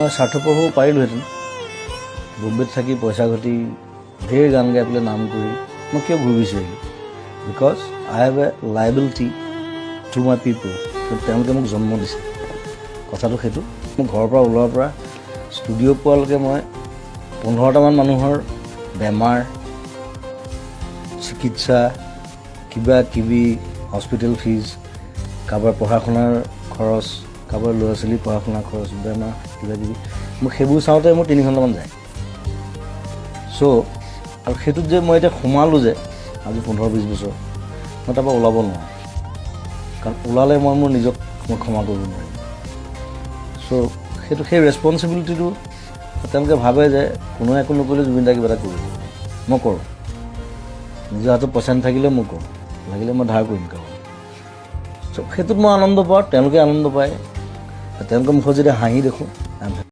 স্বাৰ্থপৰ হ'ব পাৰিলোহেঁতেন বম্বেত থাকি পইচা ঘটি ঢেৰ গান গাই পেলাই নাম কৰি মই কিয় ঘূৰি বিচাৰিলোঁ because I have a liability to my পিপল তেওঁলোকে মোক জন্ম দিছে কথাটো সেইটো মোৰ ঘৰৰ পৰা ওলোৱাৰ পৰা ষ্টুডিঅ' পোৱালৈকে মই 15টামান মানুহৰ বেমাৰ চিকিৎসা কিবা কিবি হস্পিটেল ফিজ কাৰোবাৰ পঢ়া শুনাৰ খৰচ কাৰোবাৰ ল'ৰা ছোৱালী পঢ়া শুনাৰ খৰচ বেমাৰ কিবা কিবি মোক সেইবোৰ চাওঁতে মোৰ 3 ঘণ্টামান যায় চ' আৰু সেইটোত যে মই এতিয়া সোমালোঁ যে আজি 15-20 বছৰ মই তাৰপৰা ওলাব নোৱাৰোঁ কাৰণ ওলালে মই মোৰ নিজক মই ক্ষমা কৰিব নোৱাৰিম চ' সেইটো সেই ৰেছপনচিবিলিটিটো তেওঁলোকে ভাবে যে কোনোৱে একো নকৰিলে জুবিন দা কিবা এটা কৰিব মই কৰোঁ নিজৰ হাতত পইচা নাথাকিলে মই কৰোঁ লাগিলে মই ধাৰ কৰিম কাৰোবাৰ চ' সেইটোত মই আনন্দ পাওঁ তেওঁলোকে আনন্দ পায় তেওঁলোকৰ মুখত যেতিয়া হাঁহি দেখোঁ